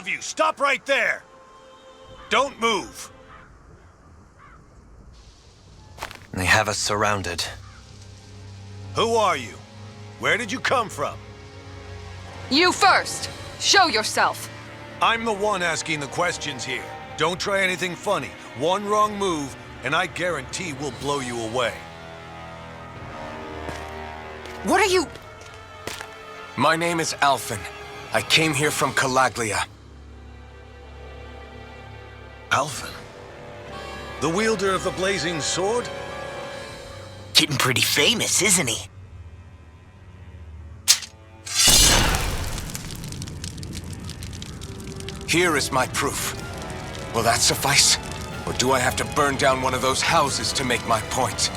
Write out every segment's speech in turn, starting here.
of you, stop right there! Don't move. They have us surrounded. Who are you? Where did you come from? You first! Show yourself! I'm the one asking the questions here. Don't try anything funny. One wrong move, and I guarantee we'll blow you away. What are you... My name is Alphen. I came here from Calaglia. Alphen? The wielder of the blazing sword? Getting pretty famous, isn't he? Here is my proof. Will that suffice? Or do I have to burn down one of those houses to make my point?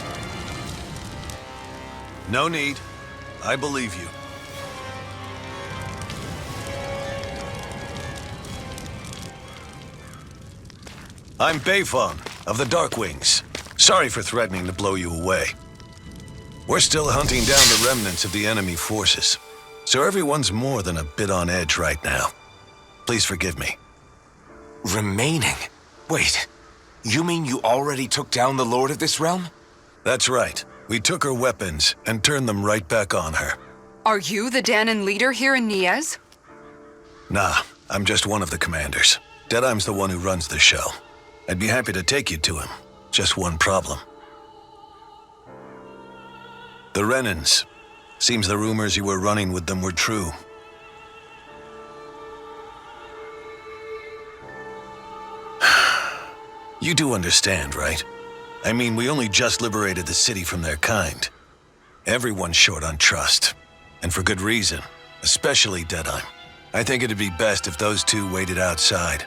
No need. I believe you. I'm Beifong, of the Darkwings. Sorry for threatening to blow you away. We're still hunting down the remnants of the enemy forces, so everyone's more than a bit on edge right now. Please forgive me. Remaining? Wait, you mean you already took down the Lord of this realm? That's right. We took her weapons and turned them right back on her. Are you the Danon leader here in Niez? Nah, I'm just one of the commanders. Deadheim's the one who runs the show. I'd be happy to take you to him. Just one problem. The Renans. Seems the rumors you were running with them were true. You do understand, right? I mean, we only just liberated the city from their kind. Everyone's short on trust. And for good reason. Especially Deadheim. I think it'd be best if those two waited outside.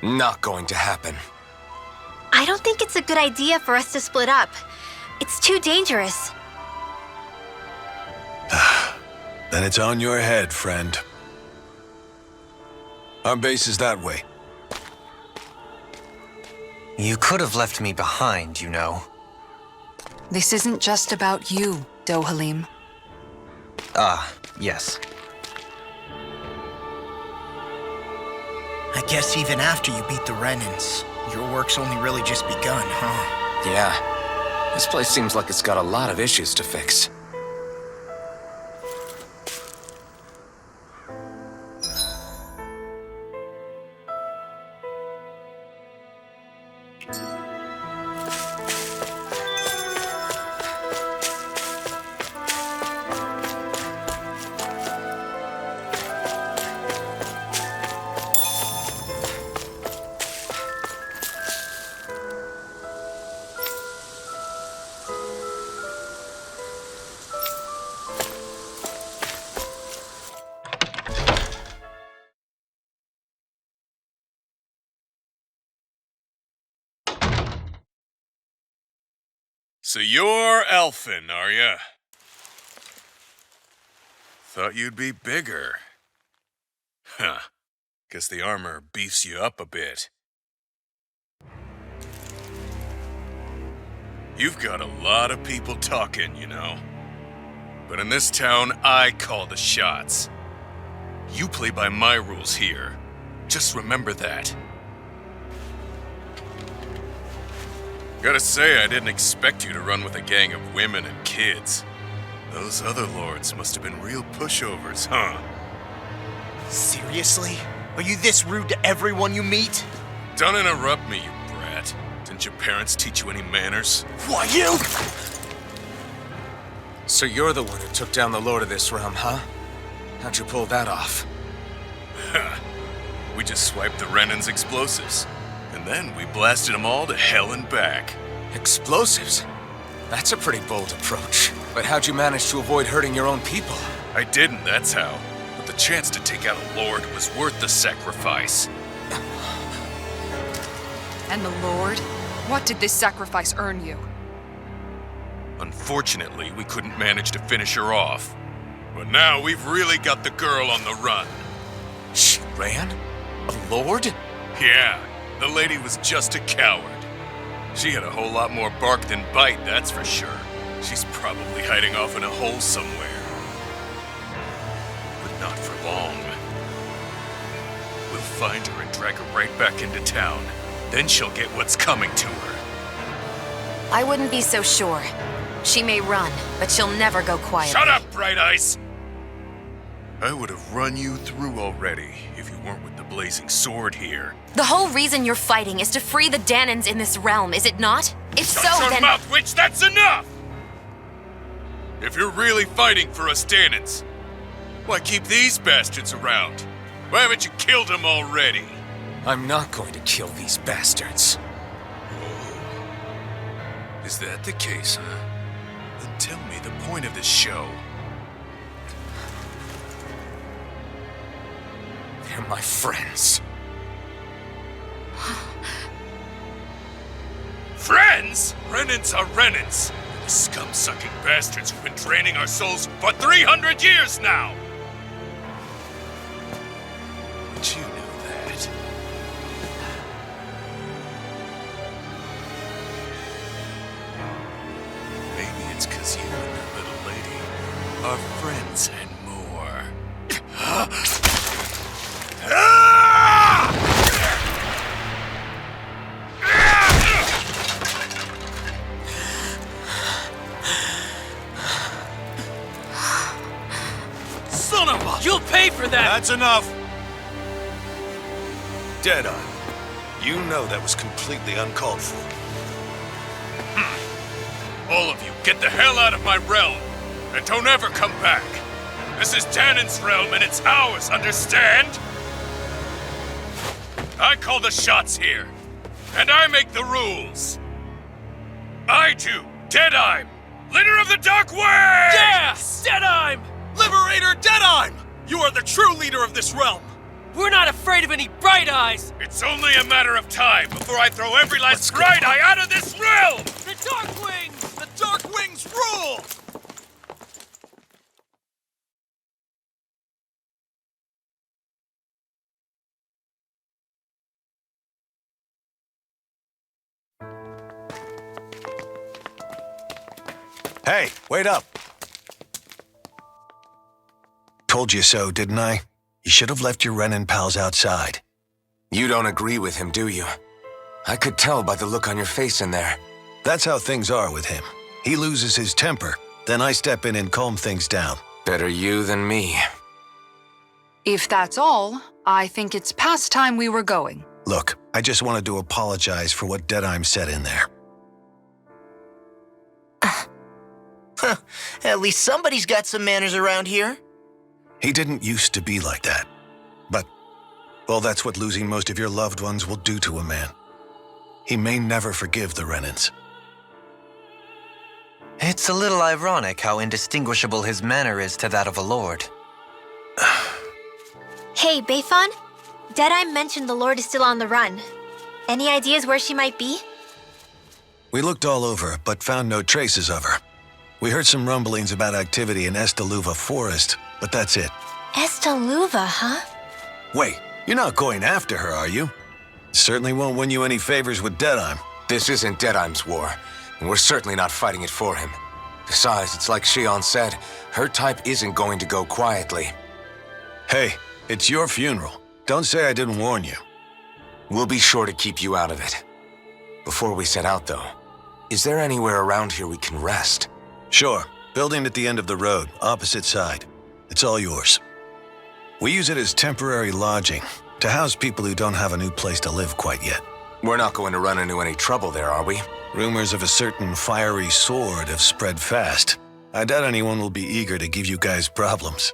Not going to happen. I don't think it's a good idea for us to split up. It's too dangerous. Then it's on your head, friend. Our base is that way. You could have left me behind, you know. This isn't just about you, Dohalim. Ah, yes. I guess even after you beat the Renans, your work's only really just begun, huh? Yeah. This place seems like it's got a lot of issues to fix. So you're Alphen, are ya? Thought you'd be bigger. Huh. Guess the armor beefs you up a bit. You've got a lot of people talking, you know. But in this town, I call the shots. You play by my rules here. Just remember that. Gotta say, I didn't expect you to run with a gang of women and kids. Those other lords must have been real pushovers, huh? Seriously? Are you this rude to everyone you meet? Don't interrupt me, you brat. Didn't your parents teach you any manners? Why, you? So you're the one who took down the Lord of this realm, huh? How'd you pull that off? We just swiped the Renan's explosives. And then we blasted them all to hell and back. Explosives? That's a pretty bold approach. But how'd you manage to avoid hurting your own people? I didn't, that's how. But the chance to take out a lord was worth the sacrifice. And the Lord? What did this sacrifice earn you? Unfortunately, we couldn't manage to finish her off. But now we've really got the girl on the run. She ran? A lord? Yeah, the lady was just a coward. She had a whole lot more bark than bite, that's for sure. She's probably hiding off in a hole somewhere. not for long. We'll find her and drag her right back into town. Then she'll get what's coming to her. I wouldn't be so sure. She may run, but she'll never go quiet. Shut up, Bright Eyes! I would have run you through already if you weren't with the blazing sword here. The whole reason you're fighting is to free the Danons in this realm, is it not? If so, Shut your then... mouth, witch! That's enough! If you're really fighting for us Danons, why keep these bastards around? Why haven't you killed them already? I'm not going to kill these bastards. Is that the case, huh? Then tell me the point of this show. They're my friends. Friends? Renans are Renans. The scum-sucking bastards who've been draining our souls for 300 years now! But you know that. Maybe it's 'cause you and that little lady are friends and more. Son of a... You'll pay for that! That's enough! Deadeye, you know that was completely uncalled for. All of you, get the hell out of my realm! And don't ever come back! This is Danon's realm and it's ours, understand? I call the shots here, and I make the rules. I do, Deadeye, leader of the Dark Wings! Yeah! Deadime! Liberator Deadime! You are the true leader of this realm! We're not afraid of any Bright Eyes! It's only a matter of time before I throw every last Bright Eye out of this realm! The Dark Wings! The Dark Wings rule! Hey, wait up! Told you so, didn't I? You should have left your Renin pals outside. You don't agree with him, do you? I could tell by the look on your face in there. That's how things are with him. He loses his temper, then I step in and calm things down. Better you than me. If that's all, I think it's past time we were going. Look, I just wanted to apologize for what Deadeye said in there. At least somebody's got some manners around here. He didn't used to be like that. But, well, that's what losing most of your loved ones will do to a man. He may never forgive the Renins. It's a little ironic how indistinguishable his manner is to that of a lord. Hey, Bayfon? Deadeye mentioned the Lord is still on the run. Any ideas where she might be? We looked all over, but found no traces of her. We heard some rumblings about activity in Estaluva Forest, but that's it. Estaluva, huh? Wait, you're not going after her, are you? Certainly won't win you any favors with Deadeye. This isn't Deadeye's war, and we're certainly not fighting it for him. Besides, it's like Shion said, her type isn't going to go quietly. Hey, it's your funeral. Don't say I didn't warn you. We'll be sure to keep you out of it. Before we set out, though, is there anywhere around here we can rest? Sure. Building at the end of the road, opposite side. It's all yours. We use it as temporary lodging, to house people who don't have a new place to live quite yet. We're not going to run into any trouble there, are we? Rumors of a certain fiery sword have spread fast. I doubt anyone will be eager to give you guys problems.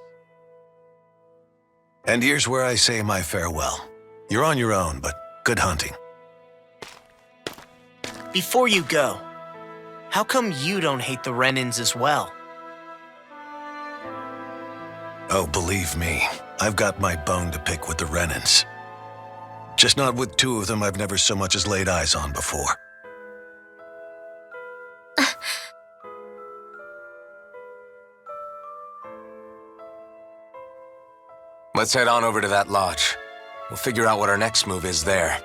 And here's where I say my farewell. You're on your own, but good hunting. Before you go, how come you don't hate the Renins as well? Oh, believe me, I've got my bone to pick with the Renins. Just not with two of them I've never so much as laid eyes on before. Let's head on over to that lodge. We'll figure out what our next move is there.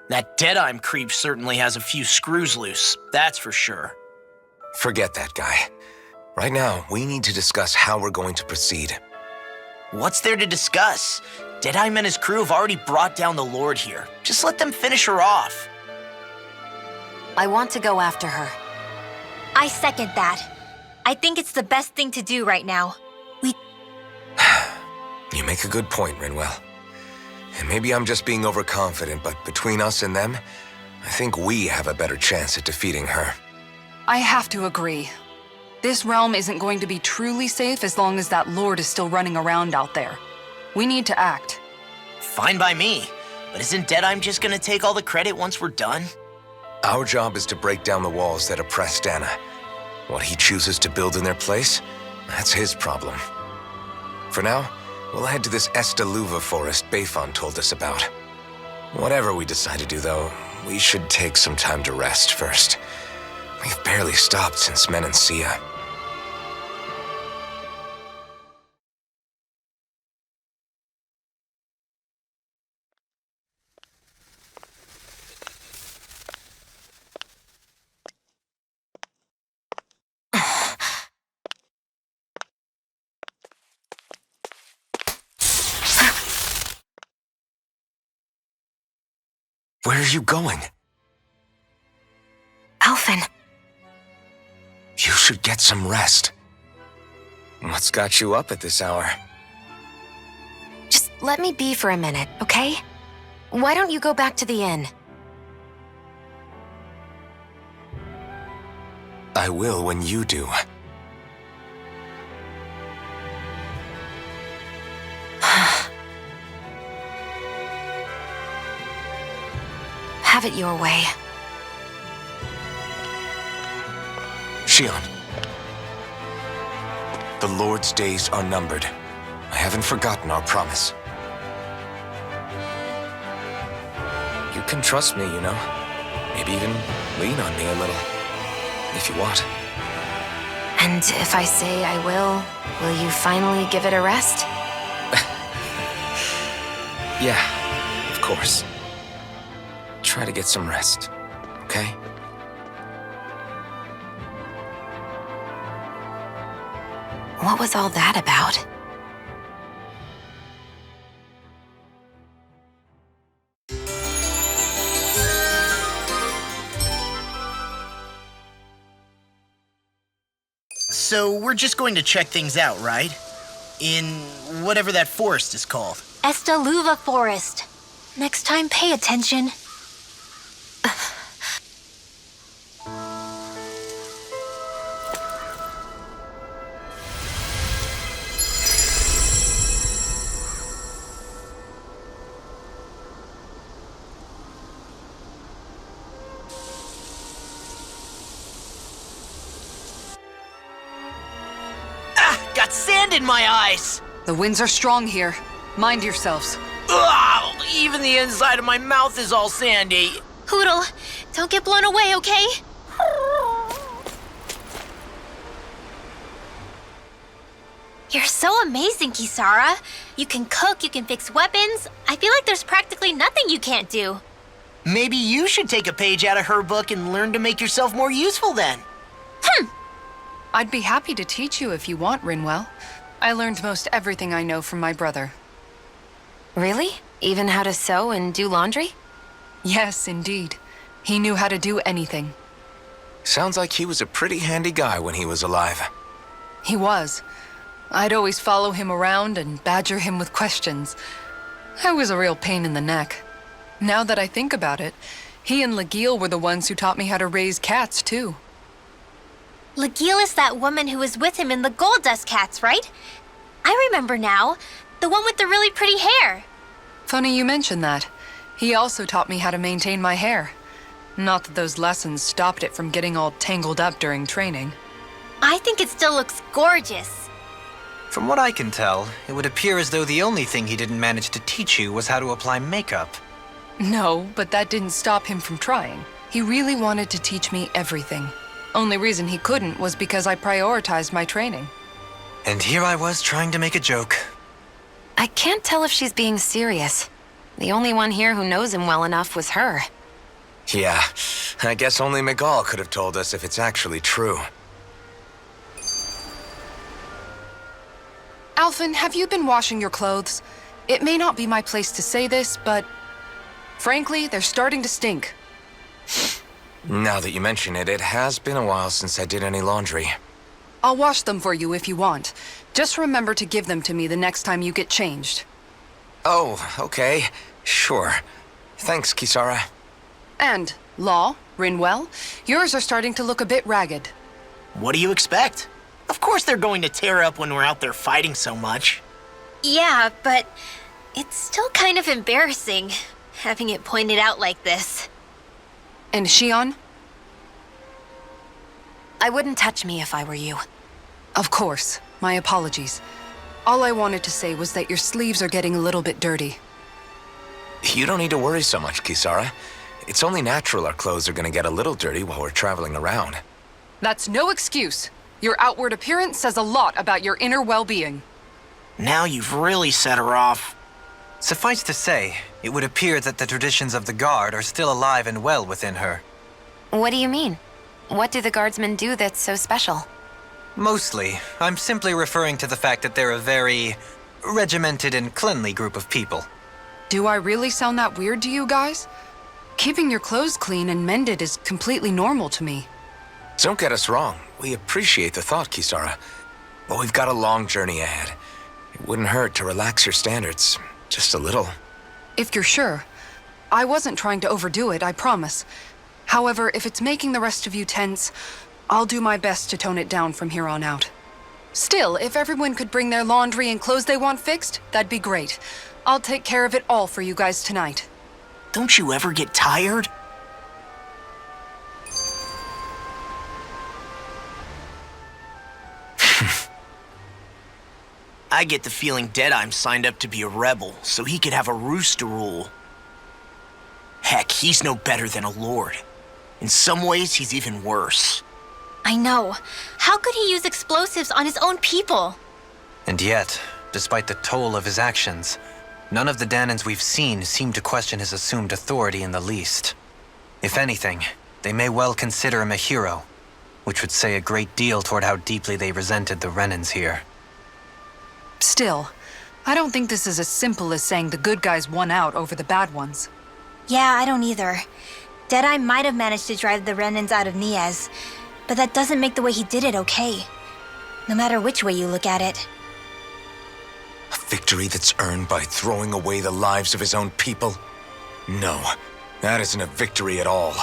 That Deadime creep certainly has a few screws loose, that's for sure. Forget that guy. Right now, we need to discuss how we're going to proceed. What's there to discuss? Deadime and his crew have already brought down the Lord here. Just let them finish her off. I want to go after her. I second that. I think it's the best thing to do right now. You make a good point, Rinwell. And maybe I'm just being overconfident, but between us and them, I think we have a better chance at defeating her. I have to agree. This realm isn't going to be truly safe as long as that Lord is still running around out there. We need to act. Fine by me. But isn't Deadime just gonna take all the credit once we're done? Our job is to break down the walls that oppress Dana. What he chooses to build in their place, that's his problem. For now, we'll head to this Estaluva forest Bayfon told us about. Whatever we decide to do, though, we should take some time to rest first. We've barely stopped since Menancia. Where are you going? Alphen. You should get some rest. What's got you up at this hour? Just let me be for a minute, okay? Why don't you go back to the inn? I will when you do. Have it your way. Shion. The Lord's days are numbered. I haven't forgotten our promise. You can trust me, you know. Maybe even lean on me a little, if you want. And if I say I will you finally give it a rest? Yeah, of course. Try to get some rest, okay? What was all that about? So we're just going to check things out, right? In whatever that forest is called. Estaluva Forest. Next time, pay attention. Got sand in my eyes! The winds are strong here. Mind yourselves. Ugh, even the inside of my mouth is all sandy. Hoodle, don't get blown away, okay? You're so amazing, Kisara. You can cook, you can fix weapons. I feel like there's practically nothing you can't do. Maybe you should take a page out of her book and learn to make yourself more useful then. I'd be happy to teach you if you want, Rinwell. I learned most everything I know from my brother. Really? Even how to sew and do laundry? Yes, indeed. He knew how to do anything. Sounds like he was a pretty handy guy when he was alive. He was. I'd always follow him around and badger him with questions. I was a real pain in the neck. Now that I think about it, he and Legil were the ones who taught me how to raise cats, too. Legil is that woman who was with him in the Gold Dust Cats, right? I remember now. The one with the really pretty hair. Funny you mention that. He also taught me how to maintain my hair. Not that those lessons stopped it from getting all tangled up during training. I think it still looks gorgeous. From what I can tell, it would appear as though the only thing he didn't manage to teach you was how to apply makeup. No, but that didn't stop him from trying. He really wanted to teach me everything. Only reason he couldn't was because I prioritized my training. And here I was trying to make a joke. I can't tell if she's being serious. The only one here who knows him well enough was her. Yeah, I guess only Miguel could have told us if it's actually true. Alphen, have you been washing your clothes? It may not be my place to say this, but frankly, they're starting to stink. Now that you mention it, it has been a while since I did any laundry. I'll wash them for you if you want. Just remember to give them to me the next time you get changed. Oh, okay. Sure. Thanks, Kisara. And, Law, Rinwell, yours are starting to look a bit ragged. What do you expect? Of course they're going to tear up when we're out there fighting so much. Yeah, but it's still kind of embarrassing, having it pointed out like this. And Shion? I wouldn't touch me if I were you. Of course. My apologies. All I wanted to say was that your sleeves are getting a little bit dirty. You don't need to worry so much, Kisara. It's only natural our clothes are gonna get a little dirty while we're traveling around. That's no excuse. Your outward appearance says a lot about your inner well-being. Now you've really set her off. Suffice to say, it would appear that the traditions of the Guard are still alive and well within her. What do you mean? What do the guardsmen do that's so special? Mostly, I'm simply referring to the fact that they're a very regimented and cleanly group of people. Do I really sound that weird to you guys? Keeping your clothes clean and mended is completely normal to me. Don't get us wrong. We appreciate the thought, Kisara. But we've got a long journey ahead. It wouldn't hurt to relax your standards. Just a little. If you're sure. I wasn't trying to overdo it, I promise. However, if it's making the rest of you tense, I'll do my best to tone it down from here on out. Still, if everyone could bring their laundry and clothes they want fixed, that'd be great. I'll take care of it all for you guys tonight. Don't you ever get tired? I get the feeling Deadeye's signed up to be a rebel, so he could have a rooster rule. Heck, he's no better than a lord. In some ways, he's even worse. I know. How could he use explosives on his own people? And yet, despite the toll of his actions, none of the Danans we've seen seem to question his assumed authority in the least. If anything, they may well consider him a hero, which would say a great deal toward how deeply they resented the Renans here. Still, I don't think this is as simple as saying the good guys won out over the bad ones. Yeah, I don't either. Deadeye might have managed to drive the Renans out of Niaz, but that doesn't make the way he did it okay. No matter which way you look at it. A victory that's earned by throwing away the lives of his own people? No, that isn't a victory at all.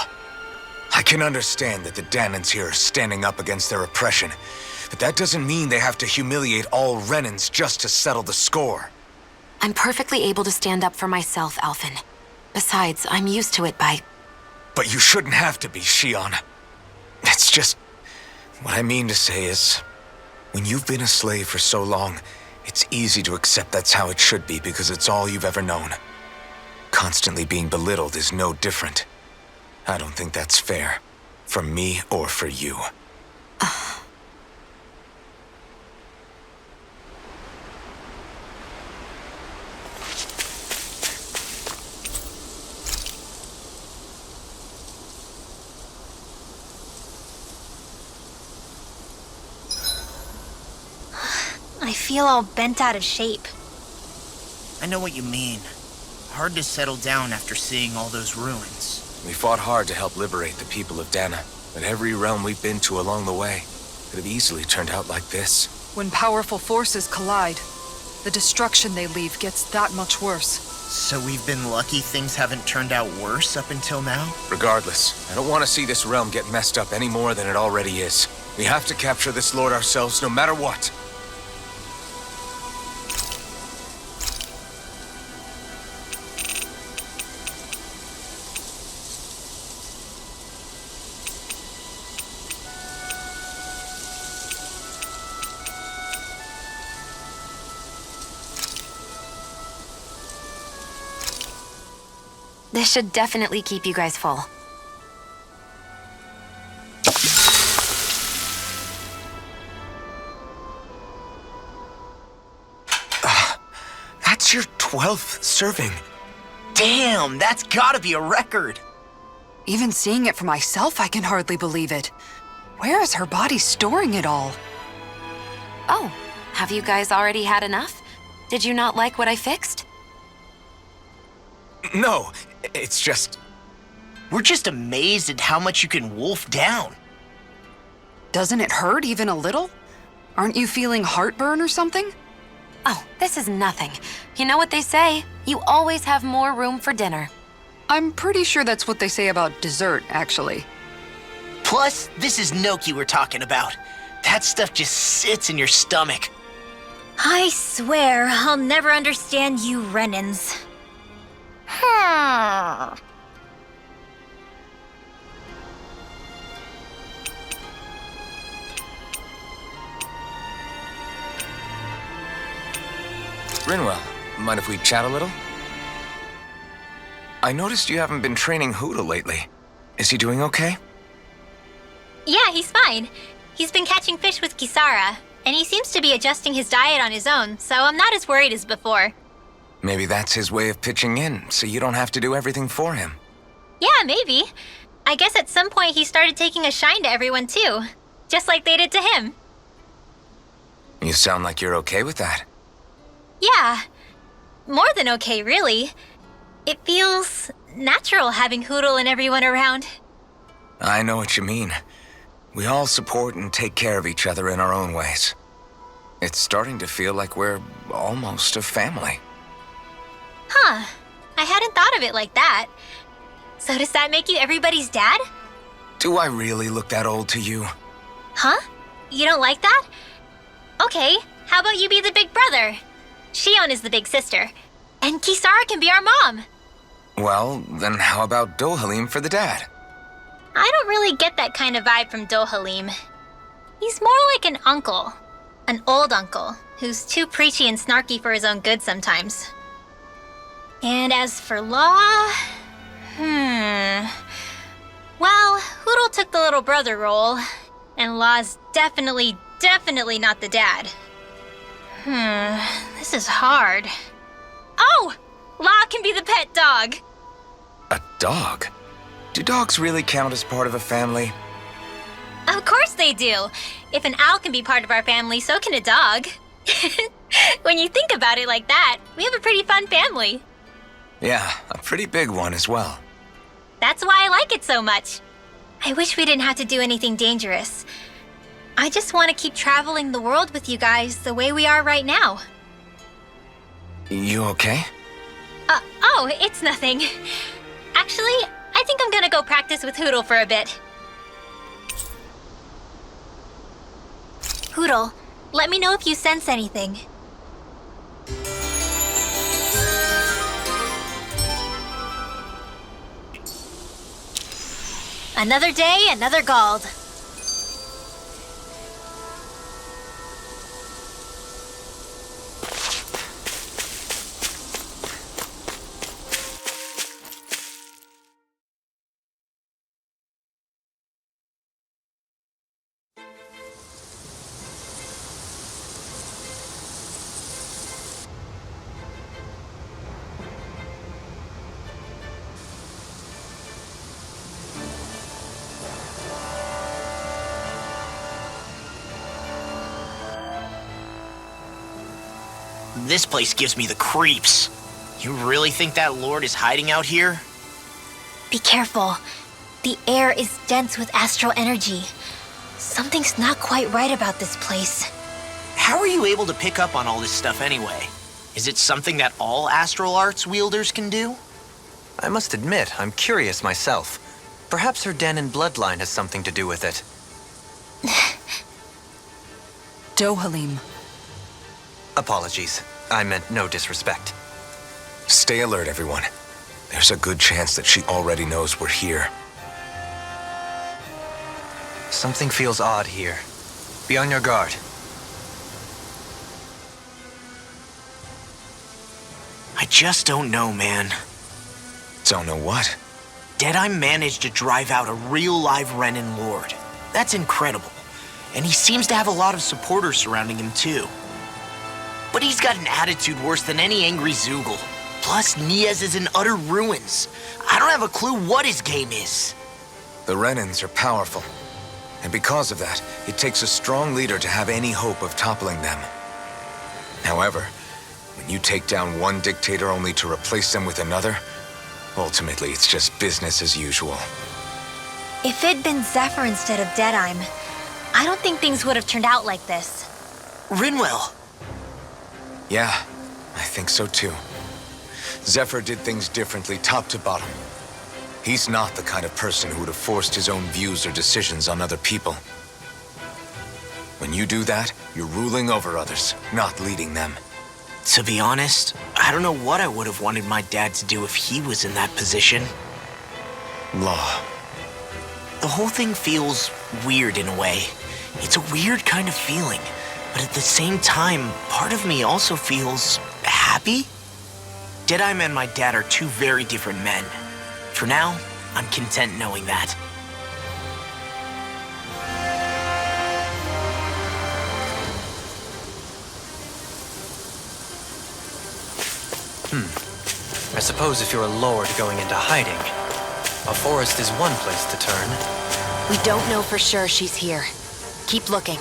I can understand that the Danans here are standing up against their oppression, but that doesn't mean they have to humiliate all Renans just to settle the score. I'm perfectly able to stand up for myself, Alphen. Besides, I'm used to it by... But you shouldn't have to be, Shion. It's just... What I mean to say is... When you've been a slave for so long, it's easy to accept that's how it should be because it's all you've ever known. Constantly being belittled is no different. I don't think that's fair. For me or for you. I feel all bent out of shape. I know what you mean. Hard to settle down after seeing all those ruins. We fought hard to help liberate the people of Dana, but every realm we've been to along the way could have easily turned out like this. When powerful forces collide, the destruction they leave gets that much worse. So we've been lucky things haven't turned out worse up until now? Regardless, I don't want to see this realm get messed up any more than it already is. We have to capture this lord ourselves no matter what. This should definitely keep you guys full. That's your 12th serving. Damn, that's gotta be a record! Even seeing it for myself, I can hardly believe it. Where is her body storing it all? Oh, have you guys already had enough? Did you not like what I fixed? No, it's just... We're just amazed at how much you can wolf down. Doesn't it hurt even a little? Aren't you feeling heartburn or something? Oh, this is nothing. You know what they say? You always have more room for dinner. I'm pretty sure that's what they say about dessert, actually. Plus, this is Noki we're talking about. That stuff just sits in your stomach. I swear I'll never understand you Renans. Rinwell, mind if we chat a little? I noticed you haven't been training Hoodle lately. Is he doing okay? Yeah, he's fine. He's been catching fish with Kisara, and he seems to be adjusting his diet on his own, so I'm not as worried as before. Maybe that's his way of pitching in, so you don't have to do everything for him. Yeah, maybe. I guess at some point he started taking a shine to everyone too, just like they did to him. You sound like you're okay with that. Yeah, more than okay, really. It feels natural having Hoodle and everyone around. I know what you mean. We all support and take care of each other in our own ways. It's starting to feel like we're almost a family. Huh, I hadn't thought of it like that. So does that make you everybody's dad? Do I really look that old to you? Huh? You don't like that? Okay, how about you be the big brother? Shion is the big sister, and Kisara can be our mom. Well, then how about Dohalim for the dad? I don't really get that kind of vibe from Dohalim. He's more like an uncle. An old uncle, who's too preachy and snarky for his own good sometimes. And as for Law... Well, Hoodle took the little brother role, and Law's definitely not the dad. This is hard. Oh! Law can be the pet dog! A dog? Do dogs really count as part of a family? Of course they do! If an owl can be part of our family, so can a dog. When you think about it like that, we have a pretty fun family. Yeah, a pretty big one as well. That's why I like it so much. I wish we didn't have to do anything dangerous. I just want to keep traveling the world with you guys the way we are right now. You okay? Oh, it's nothing. Actually, I think I'm gonna go practice with Hoodle for a bit. Hoodle, let me know if you sense anything. Another day, another Gald. This place gives me the creeps. You really think that Lord is hiding out here? Be careful. The air is dense with astral energy. Something's not quite right about this place. How are you able to pick up on all this stuff anyway? Is it something that all astral arts wielders can do? I must admit, I'm curious myself. Perhaps her den and bloodline has something to do with it. Dohalim. Apologies. I meant no disrespect. Stay alert, everyone. There's a good chance that she already knows we're here. Something feels odd here. Be on your guard. I just don't know, man. Don't know what? Deadeye managed to drive out a real live Renin Lord. That's incredible. And he seems to have a lot of supporters surrounding him too. But he's got an attitude worse than any angry Zoogle. Plus, Niaz is in utter ruins. I don't have a clue what his game is. The Renans are powerful. And because of that, it takes a strong leader to have any hope of toppling them. However, when you take down one dictator only to replace them with another, ultimately it's just business as usual. If it'd been Zephyr instead of Deadime, I don't think things would have turned out like this. Rinwell. Yeah, I think so too. Zephyr did things differently top to bottom. He's not the kind of person who would have forced his own views or decisions on other people. When you do that, you're ruling over others, not leading them. To be honest, I don't know what I would have wanted my dad to do if he was in that position. Law. The whole thing feels weird in a way. It's a weird kind of feeling, but at the same time, part of me also feels happy. Deadeye and my dad are two very different men. For now, I'm content knowing that. I suppose if you're a lord going into hiding, a forest is one place to turn. We don't know for sure she's here. Keep looking.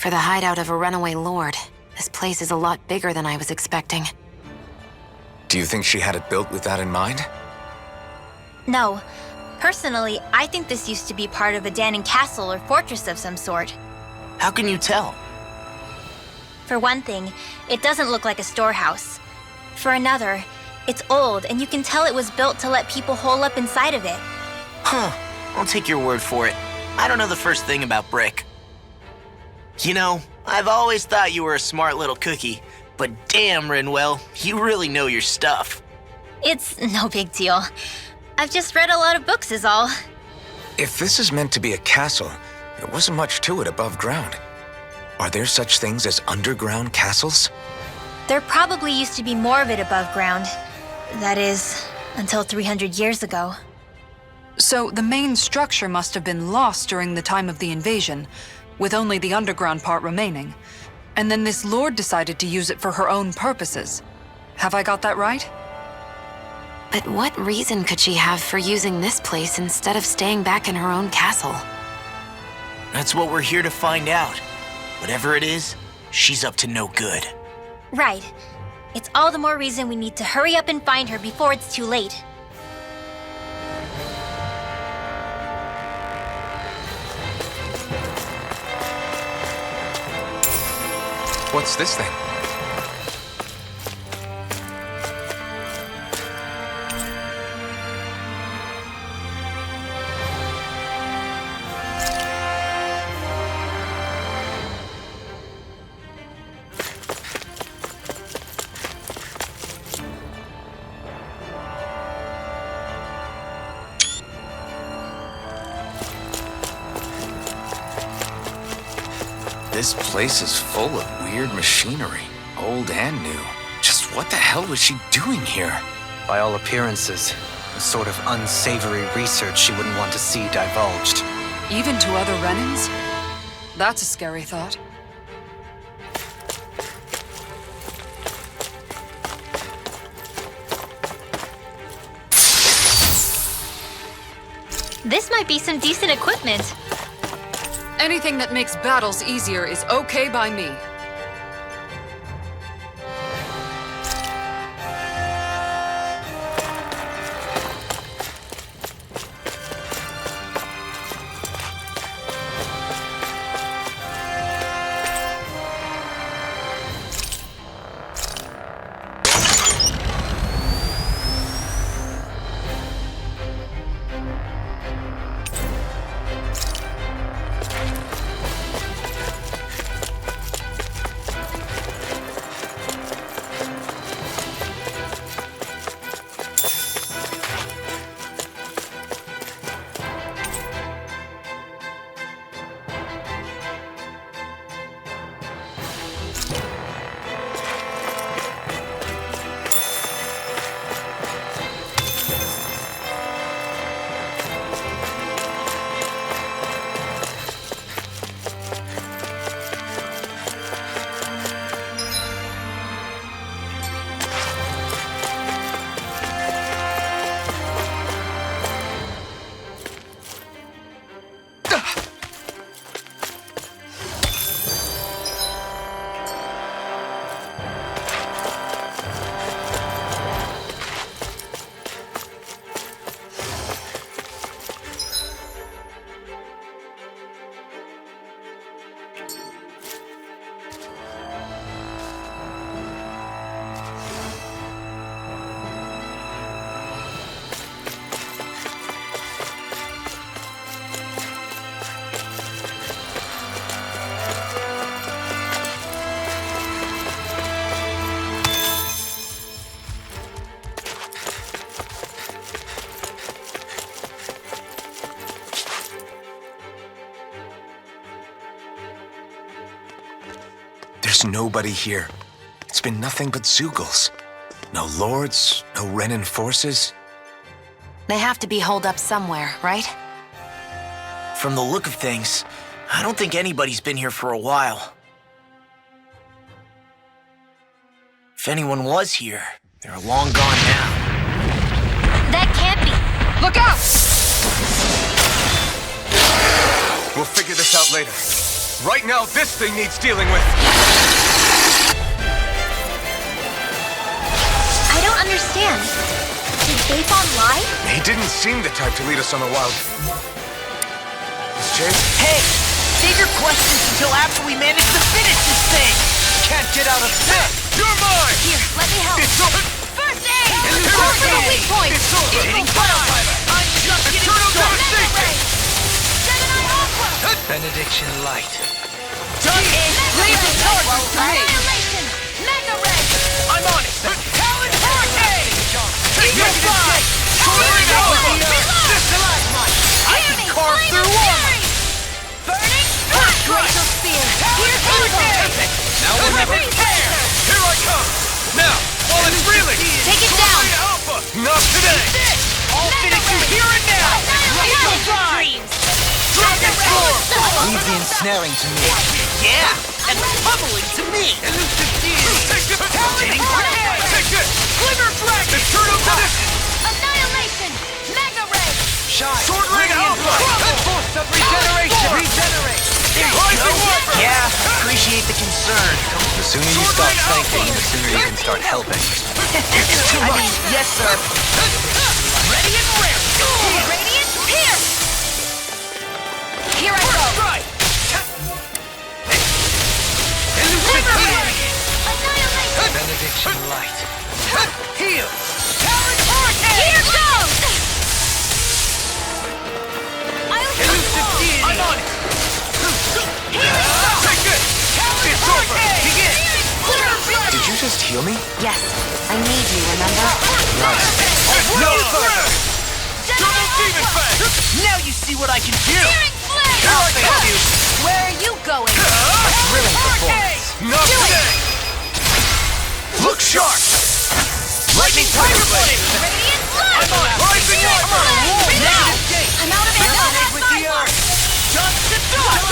For the hideout of a runaway lord, this place is a lot bigger than I was expecting. Do you think she had it built with that in mind? No. Personally, I think this used to be part of a Danon castle or fortress of some sort. How can you tell? For one thing, it doesn't look like a storehouse. For another, it's old and you can tell it was built to let people hole up inside of it. Huh. I'll take your word for it. I don't know the first thing about brick. You know, I've always thought you were a smart little cookie, but damn, Rinwell, you really know your stuff. It's no big deal. I've just read a lot of books is all. If this is meant to be a castle, there wasn't much to it above ground. Are there such things as underground castles? There probably used to be more of it above ground. That is, until 300 years ago. So the main structure must have been lost during the time of the invasion, with only the underground part remaining. And then this lord decided to use it for her own purposes. Have I got that right? But what reason could she have for using this place instead of staying back in her own castle? That's what we're here to find out. Whatever it is, she's up to no good. Right. It's all the more reason we need to hurry up and find her before it's too late. What's this thing? This place is full of weird machinery, old and new. Just what the hell was she doing here? By all appearances, a sort of unsavory research she wouldn't want to see divulged. Even to other Renans? That's a scary thought. This might be some decent equipment. Anything that makes battles easier is okay by me. There's nobody here. It's been nothing but Zeugles. No lords, no Renan forces. They have to be holed up somewhere, right? From the look of things, I don't think anybody's been here for a while. If anyone was here, they're long gone now. That can't be. Look out! We'll figure this out later. Right now, this thing needs dealing with. I don't understand. Did Bayfon lie? He didn't seem the type to lead us on a wild. Chase? Hey! Save your questions until after we manage to finish this thing! Can't get out of this! You're mine! Here, let me help. It's over! First aid! It's Go over! for the weak point! It's over! Eagle fire! I'm just getting Eternal started! devastation! Gemini Aqua! Benediction Light. Done in! Leave the charges to me! Annihilation! Mega Ray! I'm on it! Talon Forte! Eagle fire! This stalagmite! I can carve through armor! Burning strike! Glacial spear! Here's evil! Now we'll never care! Here I come! Now, while it's reeling! Take it down! Alpha! Not today! I'll finish you here and now! Annihilation dreams! Dragon Storm! Leave the ensnaring to me. Yeah! And the pummeling to me! Elusive deity! Take this! Talon Hurricane! Take this! Glimmer Dragon! Eternal Finish! Annihilation! Mega Ray! Shine! Sword Ring Alpha! Force of regeneration! Regenerate! Rising Warper! Yeah, appreciate the concern. The sooner you stop thinking, the sooner you can start helping. I mean, yes, sir. Ready and ready! Radiant Pierce! Here I go! Right! Glimmer Ray! Annihilation! Benediction light. Heal! Talon Hurricane! Here goes! I'll heal you Elusive all! deity! I'm on it! Take this! It's over! Begin! Did you just heal me? Yes, I need you, remember? No further! Double Demon Fang! Now you see what I can do! Searing Flame! I'll face you! Where are you going? Thrilling performance. Not today! Look sharp! Lightning Tiger Blade! Radiant Blast! Rising Warper! Now! I'm out of Resonate with the ammo! earth! Dust to dust!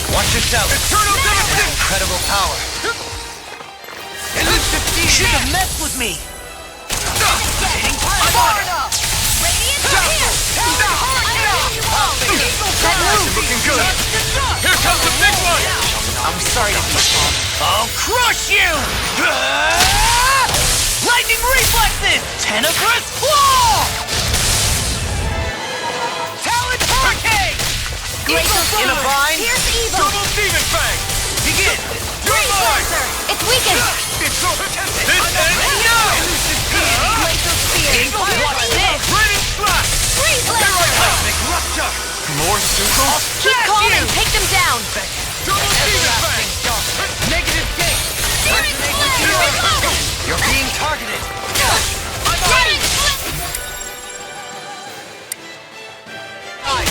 Watch yourself. Eternal Devastation! Incredible power. Elusive deity! You should have messed with me! I'm on it! Radiant Pierce! That move! Looking good! Here comes the big one! I'm sorry to be small. I'll crush you! Lightning reflexes! Tenebrous claw! Talon Hurricane! In a vine. Here's evil! Double Demon Fang! Begin! You're mine! It's weakened! It's over! This ends now! Glacial spear! Evil! What's this? Radiant Blast! Freeze Laser! Cosmic Rupture! More Suko? Keep calling, you! take them down! Double Demon Fang! Negative gate! Searing Flame! You're being targeted. Searing Flame!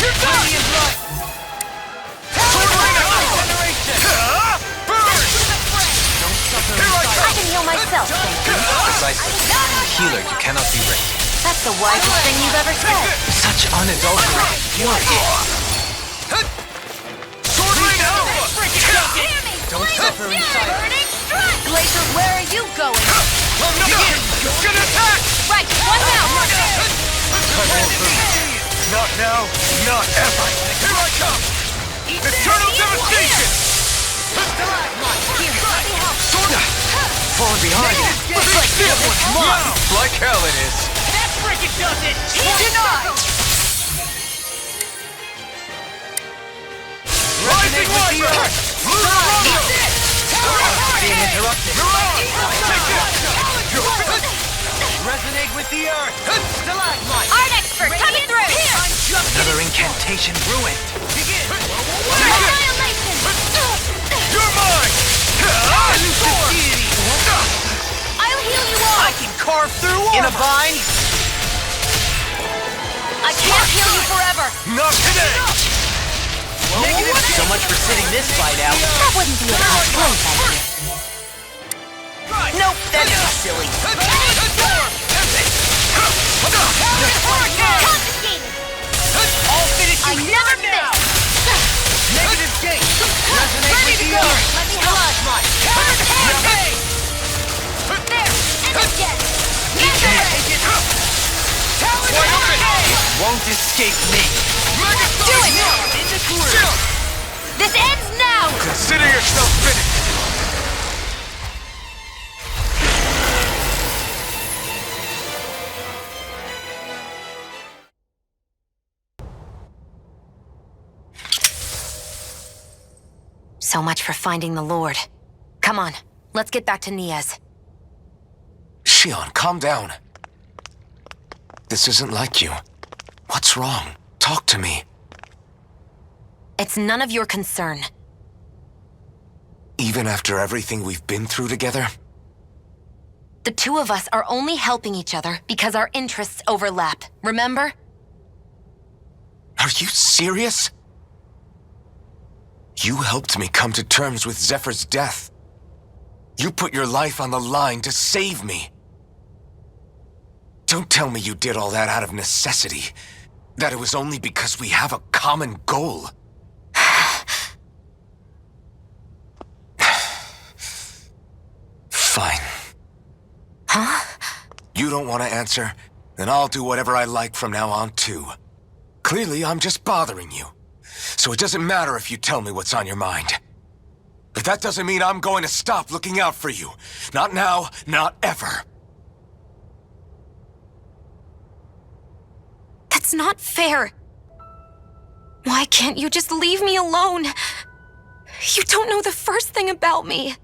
You're done! Sword Ring Alpha! Regeneration! Burn! Here I I come! can heal myself, thank you. Precisely. Healer, you cannot be raped. That's the wisest thing you've ever said. Such unadulterated fury. Sword Ring Alpha! Don't suffer inside. Burning Strike! Glacier, where are you going? Oh no! It's gonna attack! Right, one now! Not now, not ever! Here I come! Eternal Devastation! Falling behind. Looks like this one's mine! Like hell it is! That freaking does it! Denied! Rising Warper! Being interrupted. Resonate with the earth! Stalagmite! Art expert coming through! Another incantation ruined. Annihilation! You're mine! Elusive deity! I'll heal you all! I can carve through In a armor! vine. I can't heal you forever! Not today! So much for sitting this fight out. That wouldn't be a compliment, I hear. Nope, that is silly. Confiscated! I'll finish I you never here now! miss! Negative gate! Resonate Ready with to the go! earth! Let me help! Stalagmite! Hurricane! There! And again! Mega Ray! Talon Hurricane! Won't escape me. Do it! In the groove! This ends now! Consider yourself finished! So much for finding the Lord. Come on, let's get back to Niaz. Shion, calm down. This isn't like you. What's wrong? Talk to me. It's none of your concern. Even after everything we've been through together? The two of us are only helping each other because our interests overlap, remember? Are you serious? You helped me come to terms with Zephyr's death. You put your life on the line to save me. Don't tell me you did all that out of necessity. That it was only because we have a common goal. Fine. Huh? You don't want to answer? Then I'll do whatever I like from now on, too. Clearly, I'm just bothering you. So it doesn't matter if you tell me what's on your mind. But that doesn't mean I'm going to stop looking out for you. Not now, not ever. That's not fair. Why can't you just leave me alone? You don't know the first thing about me.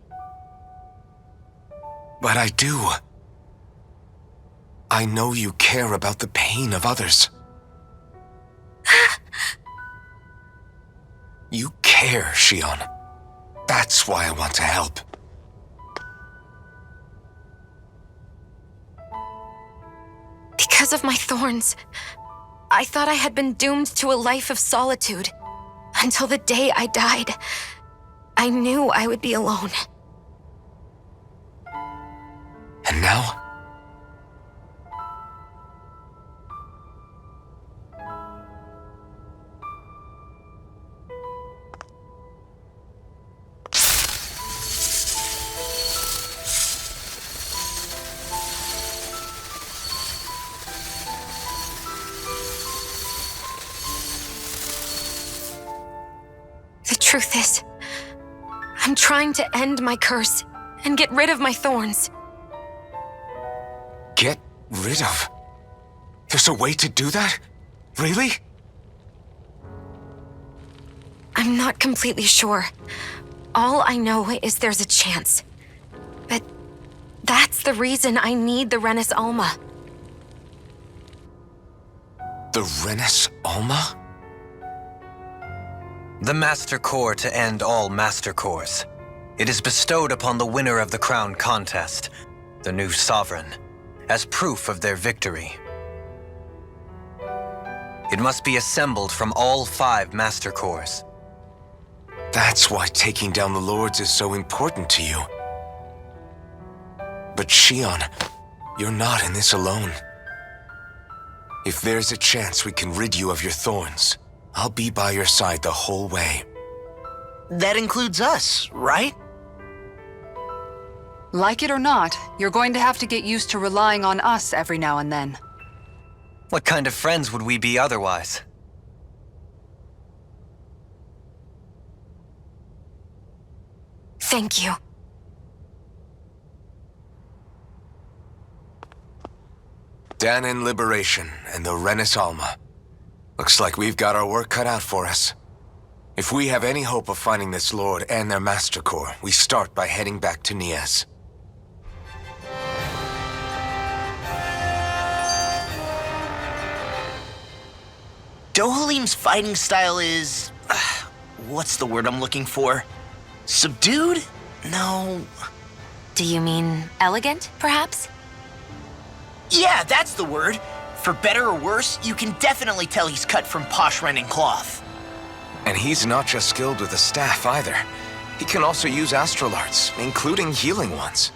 But I do. I know you care about the pain of others. You care, Shion. That's why I want to help. Because of my thorns, I thought I had been doomed to a life of solitude. Until the day I died, I knew I would be alone. And now? The truth is, I'm trying to end my curse and get rid of my thorns. Get rid of? There's a way to do that? Really? I'm not completely sure. All I know is there's a chance. But that's the reason I need the Renis Alma. The Renis Alma? The Master Core to end all Master Cores. It is bestowed upon the winner of the Crown Contest, the new Sovereign, as proof of their victory. It must be assembled from all 5 Master Cores. That's why taking down the Lords is so important to you. But Shion, you're not in this alone. If there's a chance we can rid you of your thorns, I'll be by your side the whole way. That includes us, right? Like it or not, you're going to have to get used to relying on us every now and then. What kind of friends would we be otherwise? Thank you. Danon Liberation and the Renis Alma. Looks like we've got our work cut out for us. If we have any hope of finding this Lord and their Master Core, we start by heading back to Nias. Dohalim's fighting style is... what's the word I'm looking for? Subdued? No... Do you mean elegant, perhaps? Yeah, that's the word. For better or worse, you can definitely tell he's cut from posh rending cloth. And he's not just skilled with the staff either. He can also use astral arts, including healing ones.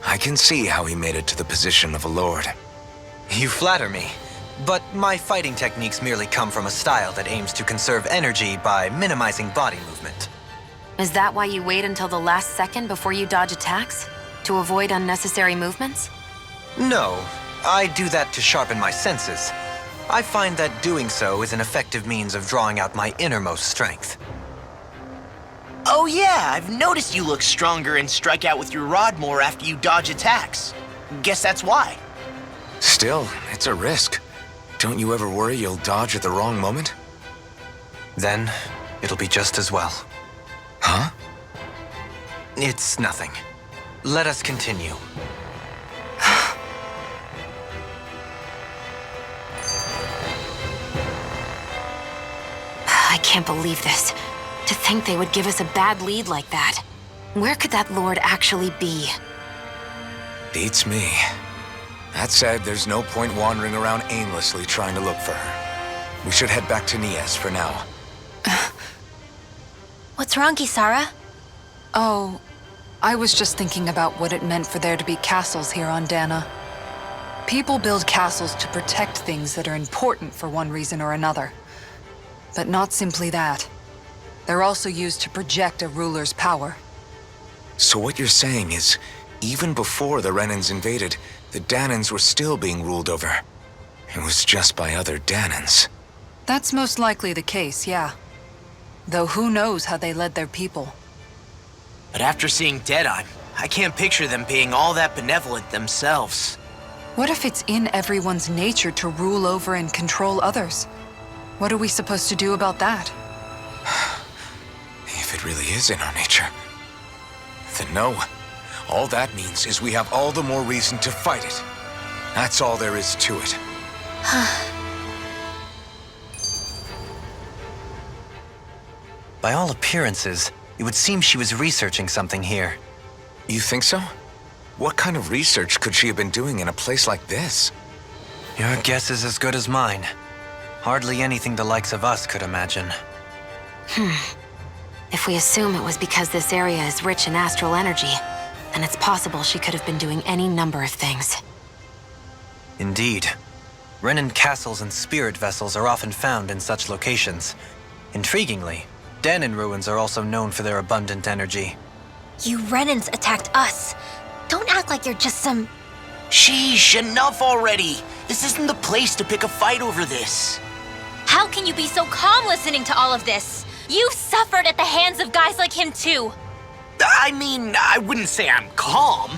I can see how he made it to the position of a lord. You flatter me, but my fighting techniques merely come from a style that aims to conserve energy by minimizing body movement. Is that why you wait until the last second before you dodge attacks? To avoid unnecessary movements? No, I do that to sharpen my senses. I find that doing so is an effective means of drawing out my innermost strength. Oh yeah, I've noticed you look stronger and strike out with your rod more after you dodge attacks. Guess that's why. Still, it's a risk. Don't you ever worry you'll dodge at the wrong moment? Then, it'll be just as well. Huh? It's nothing. Let us continue. I can't believe this. To think they would give us a bad lead like that. Where could that lord actually be? Beats me. That said, there's no point wandering around aimlessly trying to look for her. We should head back to Nias for now. What's wrong, Kisara? Oh, I was just thinking about what it meant for there to be castles here on Dana. People build castles to protect things that are important for one reason or another. But not simply that. They're also used to project a ruler's power. So what you're saying is, even before the Renans invaded, the Danans were still being ruled over. It was just by other Danans. That's most likely the case, yeah. Though who knows how they led their people. But after seeing Deadeye, I can't picture them being all that benevolent themselves. What if it's in everyone's nature to rule over and control others? What are we supposed to do about that? If it really is in our nature, then no. All that means is we have all the more reason to fight it. That's all there is to it. By all appearances, it would seem she was researching something here. You think so? What kind of research could she have been doing in a place like this? Your guess is as good as mine. Hardly anything the likes of us could imagine. If we assume it was because this area is rich in astral energy, then it's possible she could have been doing any number of things. Indeed. Renan castles and spirit vessels are often found in such locations. Intriguingly, Danan ruins are also known for their abundant energy. You Renans attacked us. Don't act like you're just some... Sheesh, enough already! This isn't the place to pick a fight over this. How can you be so calm listening to all of this? You've suffered at the hands of guys like him too. I mean, I wouldn't say I'm calm.